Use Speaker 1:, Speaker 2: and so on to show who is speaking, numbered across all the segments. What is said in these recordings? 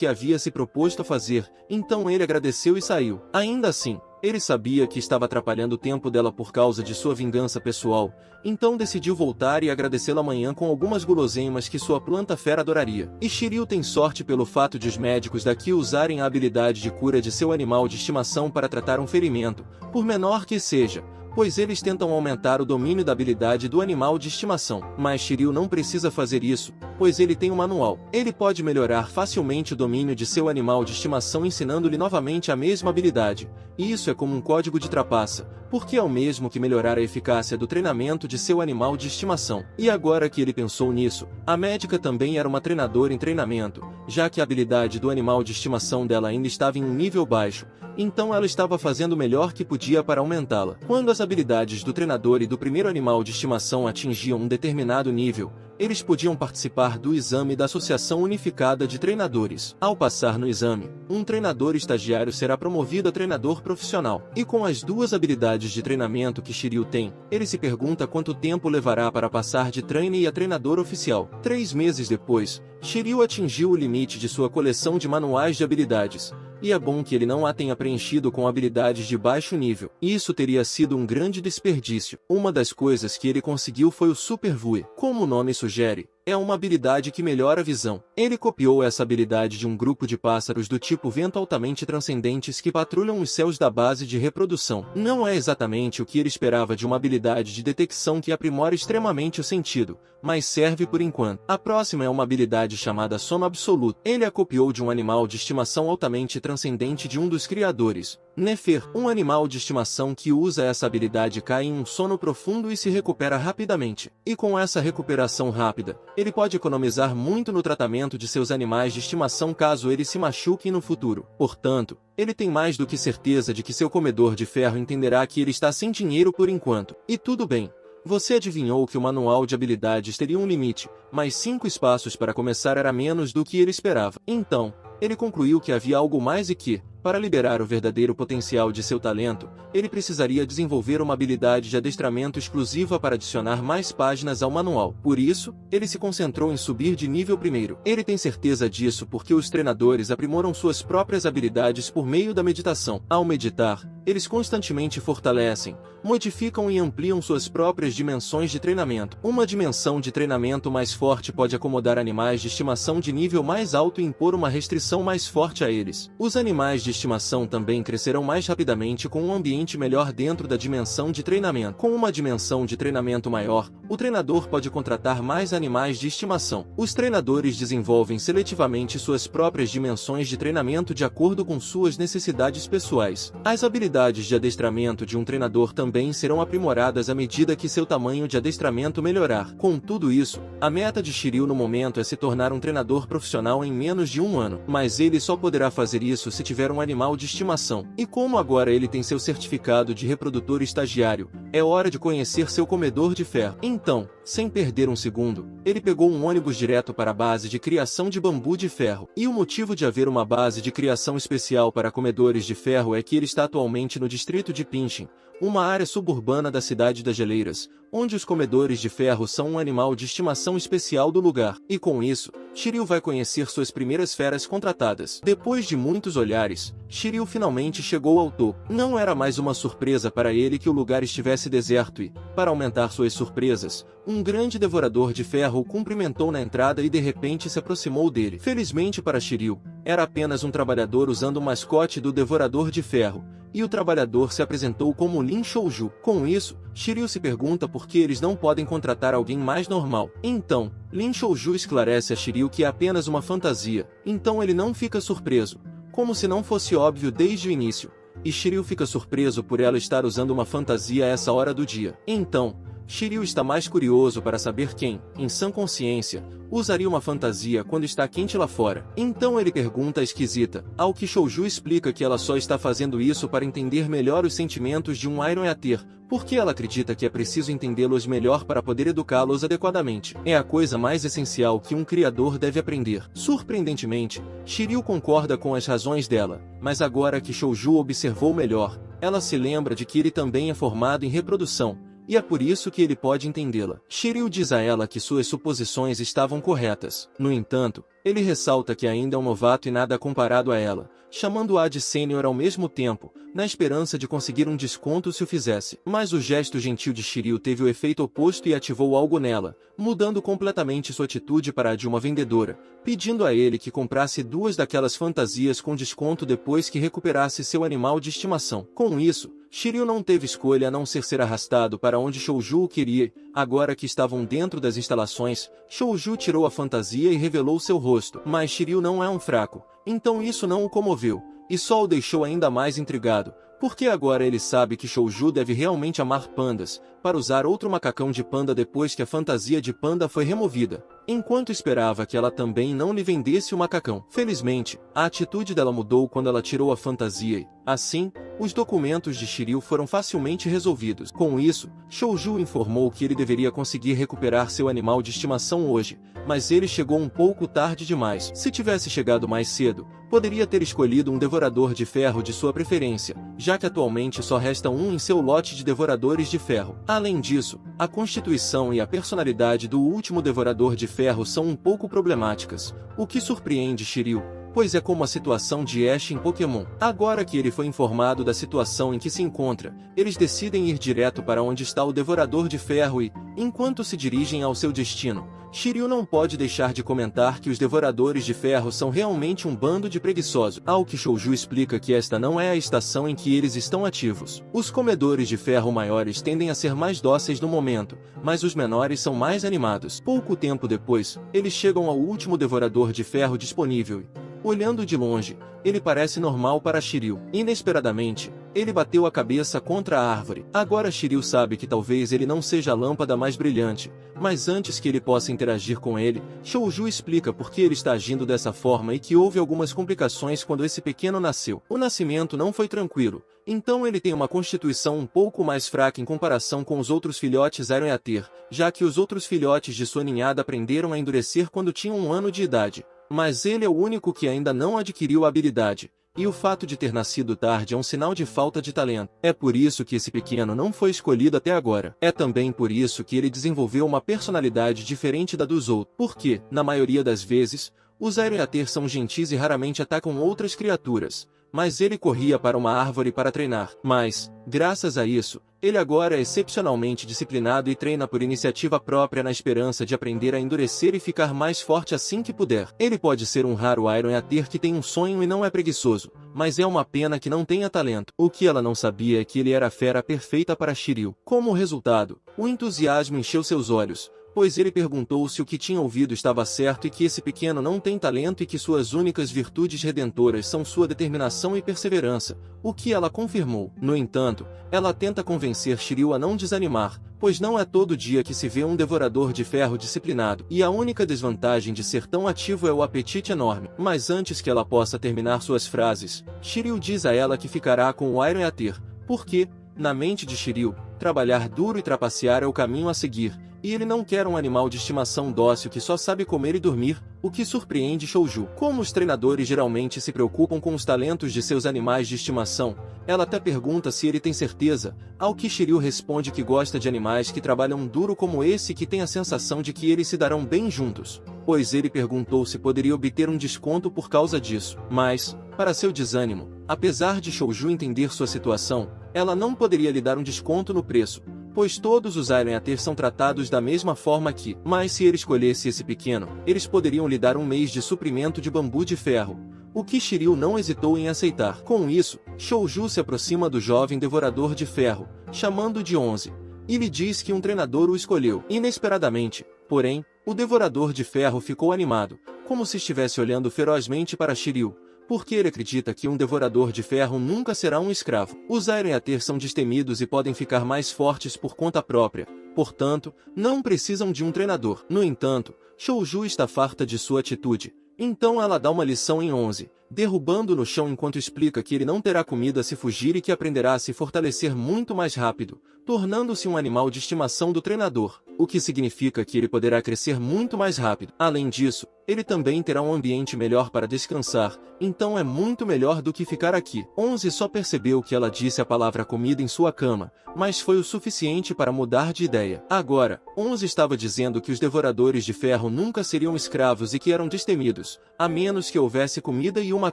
Speaker 1: que havia se proposto a fazer, então ele agradeceu e saiu. Ainda assim, ele sabia que estava atrapalhando o tempo dela por causa de sua vingança pessoal, então decidiu voltar e agradecê-la amanhã com algumas guloseimas que sua planta fera adoraria. E Shiryu tem sorte pelo fato de os médicos daqui usarem a habilidade de cura de seu animal de estimação para tratar um ferimento, por menor que seja, pois eles tentam aumentar o domínio da habilidade do animal de estimação. Mas Shiryu não precisa fazer isso, pois ele tem um manual. Ele pode melhorar facilmente o domínio de seu animal de estimação ensinando-lhe novamente a mesma habilidade, e isso é como um código de trapaça, porque é o mesmo que melhorar a eficácia do treinamento de seu animal de estimação. E agora que ele pensou nisso, a médica também era uma treinadora em treinamento, já que a habilidade do animal de estimação dela ainda estava em um nível baixo, então ela estava fazendo o melhor que podia para aumentá-la. Quando as habilidades do treinador e do primeiro animal de estimação atingiam um determinado nível, eles podiam participar do exame da Associação Unificada de Treinadores. Ao passar no exame, um treinador estagiário será promovido a treinador profissional. E com as duas habilidades de treinamento que Shiryu tem, ele se pergunta quanto tempo levará para passar de trainee a treinador oficial. 3 meses depois, Shiryu atingiu o limite de sua coleção de manuais de habilidades. E é bom que ele não a tenha preenchido com habilidades de baixo nível. Isso teria sido um grande desperdício. Uma das coisas que ele conseguiu foi o Super Vue. Como o nome sugere, é uma habilidade que melhora a visão. Ele copiou essa habilidade de um grupo de pássaros do tipo vento altamente transcendentes que patrulham os céus da base de reprodução. Não é exatamente o que ele esperava de uma habilidade de detecção que aprimora extremamente o sentido, mas serve por enquanto. A próxima é uma habilidade chamada sono absoluto. Ele a copiou de um animal de estimação altamente transcendente de um dos criadores, Nefer. Um animal de estimação que usa essa habilidade cai em um sono profundo e se recupera rapidamente. E com essa recuperação rápida, ele pode economizar muito no tratamento de seus animais de estimação caso eles se machuquem no futuro. Portanto, ele tem mais do que certeza de que seu comedor de ferro entenderá que ele está sem dinheiro por enquanto. E tudo bem. Você adivinhou que o manual de habilidades teria um limite, mas 5 espaços para começar era menos do que ele esperava. Então, ele concluiu que havia algo mais e que, para liberar o verdadeiro potencial de seu talento, ele precisaria desenvolver uma habilidade de adestramento exclusiva para adicionar mais páginas ao manual. Por isso, ele se concentrou em subir de nível primeiro. Ele tem certeza disso porque os treinadores aprimoram suas próprias habilidades por meio da meditação. Ao meditar, eles constantemente fortalecem, modificam e ampliam suas próprias dimensões de treinamento. Uma dimensão de treinamento mais forte pode acomodar animais de estimação de nível mais alto e impor uma restrição mais forte a eles. Os animais de estimação também crescerão mais rapidamente com um ambiente melhor dentro da dimensão de treinamento. Com uma dimensão de treinamento maior, o treinador pode contratar mais animais de estimação. Os treinadores desenvolvem seletivamente suas próprias dimensões de treinamento de acordo com suas necessidades pessoais. As habilidades de adestramento de um treinador também serão aprimoradas à medida que seu tamanho de adestramento melhorar. Com tudo isso, a meta de Shiryu no momento é se tornar um treinador profissional em menos de 1 ano. Mas ele só poderá fazer isso se tiver um animal de estimação. E como agora ele tem seu certificado de reprodutor estagiário, é hora de conhecer seu comedor de ferro. Então, sem perder um segundo, ele pegou um ônibus direto para a base de criação de bambu de ferro. E o motivo de haver uma base de criação especial para comedores de ferro é que ele está atualmente no distrito de Pinchin, uma área suburbana da cidade das geleiras, onde os comedores de ferro são um animal de estimação especial do lugar. E com isso, Shiryu vai conhecer suas primeiras feras contratadas. Depois de muitos olhares, Shiryu finalmente chegou ao topo. Não era mais uma surpresa para ele que o lugar estivesse deserto e, para aumentar suas surpresas, um grande devorador de ferro o cumprimentou na entrada e de repente se aproximou dele. Felizmente para Shiryu, era apenas um trabalhador usando o mascote do devorador de ferro, e o trabalhador se apresentou como Lin Shouju. Com isso, Shiryu se pergunta por que eles não podem contratar alguém mais normal. Então, Lin Shouju esclarece a Shiryu que é apenas uma fantasia, então ele não fica surpreso, como se não fosse óbvio desde o início. E Shiryu fica surpreso por ela estar usando uma fantasia a essa hora do dia. Então, Shiryu está mais curioso para saber quem, em sã consciência, usaria uma fantasia quando está quente lá fora. Então ele pergunta a esquisita, ao que Shouju explica que ela só está fazendo isso para entender melhor os sentimentos de um Iron Eater, porque ela acredita que é preciso entendê-los melhor para poder educá-los adequadamente. É a coisa mais essencial que um criador deve aprender. Surpreendentemente, Shiryu concorda com as razões dela, mas agora que Shouju observou melhor, ela se lembra de que ele também é formado em reprodução, e é por isso que ele pode entendê-la. Shiryu diz a ela que suas suposições estavam corretas. No entanto, ele ressalta que ainda é um novato e nada comparado a ela, chamando-a de sênior ao mesmo tempo, na esperança de conseguir um desconto se o fizesse. Mas o gesto gentil de Shiryu teve o efeito oposto e ativou algo nela, mudando completamente sua atitude para a de uma vendedora, pedindo a ele que comprasse 2 daquelas fantasias com desconto depois que recuperasse seu animal de estimação. Com isso, Shiryu não teve escolha a não ser arrastado para onde Shouju o queria. Agora que estavam dentro das instalações, Shouju tirou a fantasia e revelou seu rosto. Mas Shiryu não é um fraco, então isso não o comoveu, e só o deixou ainda mais intrigado, porque agora ele sabe que Shouju deve realmente amar pandas, para usar outro macacão de panda depois que a fantasia de panda foi removida, enquanto esperava que ela também não lhe vendesse o macacão. Felizmente, a atitude dela mudou quando ela tirou a fantasia e, assim, os documentos de Shiryu foram facilmente resolvidos. Com isso, Shouju informou que ele deveria conseguir recuperar seu animal de estimação hoje, mas ele chegou um pouco tarde demais. Se tivesse chegado mais cedo, poderia ter escolhido um devorador de ferro de sua preferência, já que atualmente só resta um em seu lote de devoradores de ferro. Além disso, a constituição e a personalidade do último devorador de ferro são um pouco problemáticas, o que surpreende Shiryu, pois é como a situação de Ash em Pokémon. Agora que ele foi informado da situação em que se encontra, eles decidem ir direto para onde está o Devorador de Ferro e, enquanto se dirigem ao seu destino, Shiryu não pode deixar de comentar que os Devoradores de Ferro são realmente um bando de preguiçosos, ao que Shouju explica que esta não é a estação em que eles estão ativos. Os Comedores de Ferro maiores tendem a ser mais dóceis no momento, mas os menores são mais animados. Pouco tempo depois, eles chegam ao último Devorador de Ferro disponível e, olhando de longe, ele parece normal para Shiryu. Inesperadamente, ele bateu a cabeça contra a árvore. Agora Shiryu sabe que talvez ele não seja a lâmpada mais brilhante, mas antes que ele possa interagir com ele, Shouju explica por que ele está agindo dessa forma e que houve algumas complicações quando esse pequeno nasceu. O nascimento não foi tranquilo, então ele tem uma constituição um pouco mais fraca em comparação com os outros filhotes Aranhater, já que os outros filhotes de sua ninhada aprenderam a endurecer quando tinham 1 ano de idade. Mas ele é o único que ainda não adquiriu a habilidade, e o fato de ter nascido tarde é um sinal de falta de talento. É por isso que esse pequeno não foi escolhido até agora. É também por isso que ele desenvolveu uma personalidade diferente da dos outros, porque, na maioria das vezes, os Aranhater são gentis e raramente atacam outras criaturas, mas ele corria para uma árvore para treinar. Mas, graças a isso, ele agora é excepcionalmente disciplinado e treina por iniciativa própria na esperança de aprender a endurecer e ficar mais forte assim que puder. Ele pode ser um raro Aranhater que tem um sonho e não é preguiçoso, mas é uma pena que não tenha talento. O que ela não sabia é que ele era a fera perfeita para Shiryu. Como resultado, o entusiasmo encheu seus olhos, pois ele perguntou se o que tinha ouvido estava certo e que esse pequeno não tem talento e que suas únicas virtudes redentoras são sua determinação e perseverança, o que ela confirmou. No entanto, ela tenta convencer Shiryu a não desanimar, pois não é todo dia que se vê um devorador de ferro disciplinado, e a única desvantagem de ser tão ativo é o apetite enorme. Mas antes que ela possa terminar suas frases, Shiryu diz a ela que ficará com o Aranhater, porque, na mente de Shiryu, trabalhar duro e trapacear é o caminho a seguir, e ele não quer um animal de estimação dócil que só sabe comer e dormir, o que surpreende Shouju. Como os treinadores geralmente se preocupam com os talentos de seus animais de estimação, ela até pergunta se ele tem certeza, ao que Shiryu responde que gosta de animais que trabalham duro como esse e que tem a sensação de que eles se darão bem juntos, pois ele perguntou se poderia obter um desconto por causa disso. Mas, para seu desânimo, apesar de Shouju entender sua situação, ela não poderia lhe dar um desconto no preço, pois todos os Aranhater são tratados da mesma forma que, mas se ele escolhesse esse pequeno, eles poderiam lhe dar 1 mês de suprimento de bambu de ferro, o que Shiryu não hesitou em aceitar. Com isso, Shouju se aproxima do jovem devorador de ferro, chamando de 11, e lhe diz que um treinador o escolheu. Inesperadamente, porém, o devorador de ferro ficou animado, como se estivesse olhando ferozmente para Shiryu, porque ele acredita que um devorador de ferro nunca será um escravo. Os Aranhater são destemidos e podem ficar mais fortes por conta própria, portanto, não precisam de um treinador. No entanto, Shouju está farta de sua atitude, então ela dá uma lição em 11, derrubando no chão enquanto explica que ele não terá comida se fugir e que aprenderá a se fortalecer muito mais rápido, tornando-se um animal de estimação do treinador. o que significa que ele poderá crescer muito mais rápido. Além disso, ele também terá um ambiente melhor para descansar, então é muito melhor do que ficar aqui. 11 só percebeu que ela disse a palavra comida em sua cama, mas foi o suficiente para mudar de ideia. Agora, 11 estava dizendo que os devoradores de ferro nunca seriam escravos e que eram destemidos, a menos que houvesse comida e uma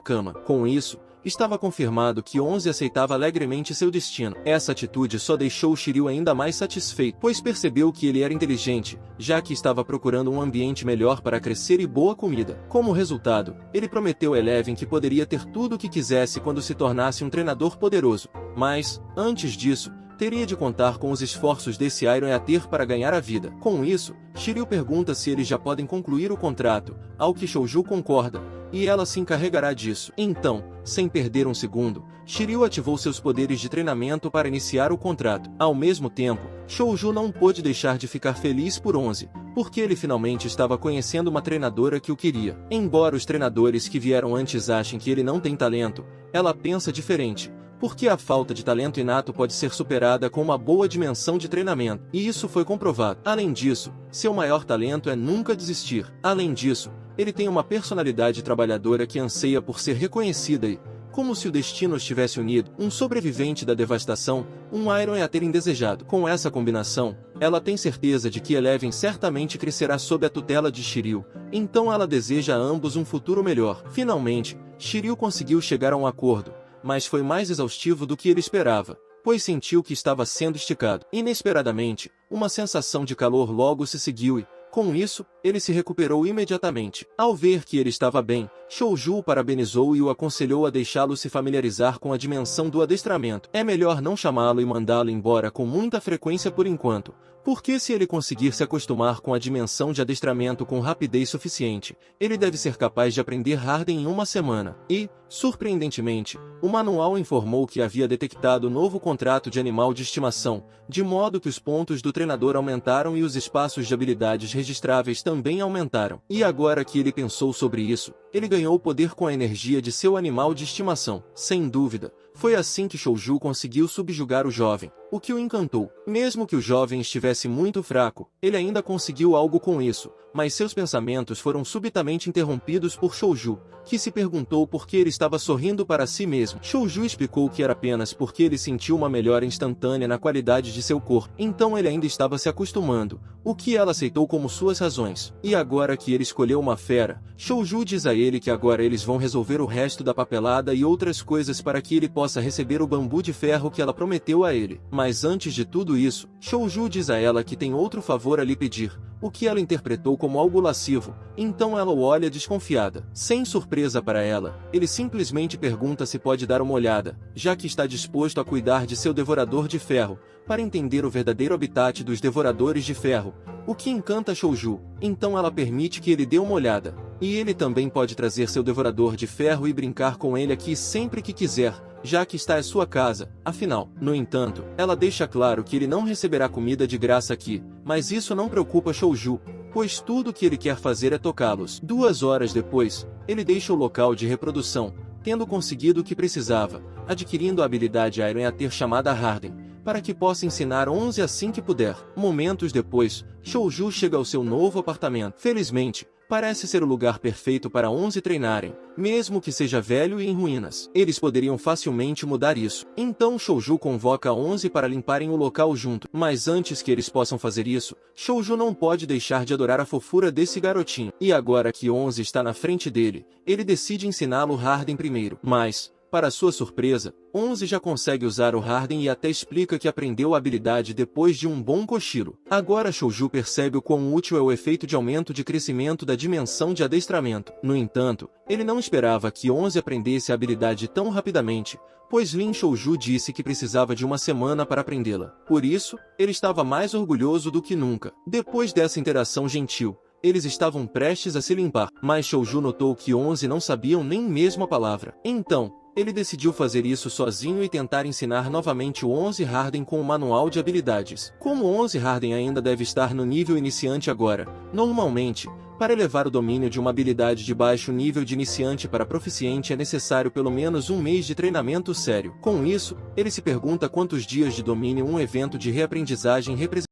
Speaker 1: cama. Com isso, estava confirmado que 11 aceitava alegremente seu destino. Essa atitude só deixou Shiryu ainda mais satisfeito, pois percebeu que ele era inteligente, já que estava procurando um ambiente melhor para crescer e boa comida. Como resultado, ele prometeu a Eleven que poderia ter tudo o que quisesse quando se tornasse um treinador poderoso. Mas, antes disso, teria de contar com os esforços desse Iron Eater para ganhar a vida. Com isso, Shiryu pergunta se eles já podem concluir o contrato, ao que Shouju concorda, e ela se encarregará disso. Então, sem perder um segundo, Shiryu ativou seus poderes de treinamento para iniciar o contrato. Ao mesmo tempo, Shouju não pôde deixar de ficar feliz por 11, porque ele finalmente estava conhecendo uma treinadora que o queria. Embora os treinadores que vieram antes achem que ele não tem talento, ela pensa diferente, porque a falta de talento inato pode ser superada com uma boa dimensão de treinamento, e isso foi comprovado. Além disso, seu maior talento é nunca desistir. Além disso, ele tem uma personalidade trabalhadora que anseia por ser reconhecida e, como se o destino estivesse unido, um sobrevivente da devastação, um Iron Eater indesejado. Com essa combinação, ela tem certeza de que Eleven certamente crescerá sob a tutela de Shiryu, então ela deseja a ambos um futuro melhor. Finalmente, Shiryu conseguiu chegar a um acordo, mas foi mais exaustivo do que ele esperava, pois sentiu que estava sendo esticado. Inesperadamente, uma sensação de calor logo se seguiu e, com isso, ele se recuperou imediatamente. Ao ver que ele estava bem, Shouju o parabenizou e o aconselhou a deixá-lo se familiarizar com a dimensão do adestramento. É melhor não chamá-lo e mandá-lo embora com muita frequência por enquanto, porque se ele conseguir se acostumar com a dimensão de adestramento com rapidez suficiente, ele deve ser capaz de aprender Harden em uma semana. E, surpreendentemente, o manual informou que havia detectado novo contrato de animal de estimação, de modo que os pontos do treinador aumentaram e os espaços de habilidades registráveis também aumentaram. E agora que ele pensou sobre isso, ele ganhou poder com a energia de seu animal de estimação. Sem dúvida, foi assim que Shouju conseguiu subjugar o jovem, o que o encantou. Mesmo que o jovem estivesse muito fraco, ele ainda conseguiu algo com isso, mas seus pensamentos foram subitamente interrompidos por Shouju, que se perguntou por que ele estava sorrindo para si mesmo. Shouju explicou que era apenas porque ele sentiu uma melhora instantânea na qualidade de seu corpo, então ele ainda estava se acostumando, o que ela aceitou como suas razões. E agora que ele escolheu uma fera, Shouju diz a ele que agora eles vão resolver o resto da papelada e outras coisas para que ele possa receber o bambu de ferro que ela prometeu a ele. Mas antes de tudo isso, Shouju diz a ela que tem outro favor a lhe pedir, o que ela interpretou como algo lascivo, então ela o olha desconfiada. Sem surpresa para ela, ele simplesmente pergunta se pode dar uma olhada, já que está disposto a cuidar de seu devorador de ferro, para entender o verdadeiro habitat dos devoradores de ferro, o que encanta Shouju. Então ela permite que ele dê uma olhada, e ele também pode trazer seu devorador de ferro e brincar com ele aqui sempre que quiser, já que está em sua casa, afinal. No entanto, ela deixa claro que ele não receberá comida de graça aqui, mas isso não preocupa Shouju, pois tudo o que ele quer fazer é tocá-los. 2 horas depois, ele deixa o local de reprodução, tendo conseguido o que precisava, adquirindo a habilidade Iron Eater chamada Harden, para que possa ensinar 11 assim que puder. Momentos depois, Shouju chega ao seu novo apartamento. Felizmente, parece ser o lugar perfeito para 11 treinarem, mesmo que seja velho e em ruínas. Eles poderiam facilmente mudar isso. Então Shouju convoca 11 para limparem o local junto. Mas antes que eles possam fazer isso, Shouju não pode deixar de adorar a fofura desse garotinho. E agora que 11 está na frente dele, ele decide ensiná-lo Harden primeiro. Mas, para sua surpresa, 11 já consegue usar o Harden e até explica que aprendeu a habilidade depois de um bom cochilo. Agora Shouju percebe o quão útil é o efeito de aumento de crescimento da dimensão de adestramento. No entanto, ele não esperava que 11 aprendesse a habilidade tão rapidamente, pois Lin Shouju disse que precisava de uma semana para aprendê-la. Por isso, ele estava mais orgulhoso do que nunca. Depois dessa interação gentil, eles estavam prestes a se limpar, mas Shouju notou que 11 não sabiam nem mesmo a palavra. Então, ele decidiu fazer isso sozinho e tentar ensinar novamente o 11 Harden com o manual de habilidades. Como o 11 Harden ainda deve estar no nível iniciante agora, normalmente, para elevar o domínio de uma habilidade de baixo nível de iniciante para proficiente é necessário pelo menos 1 mês de treinamento sério. Com isso, ele se pergunta quantos dias de domínio um evento de reaprendizagem representa.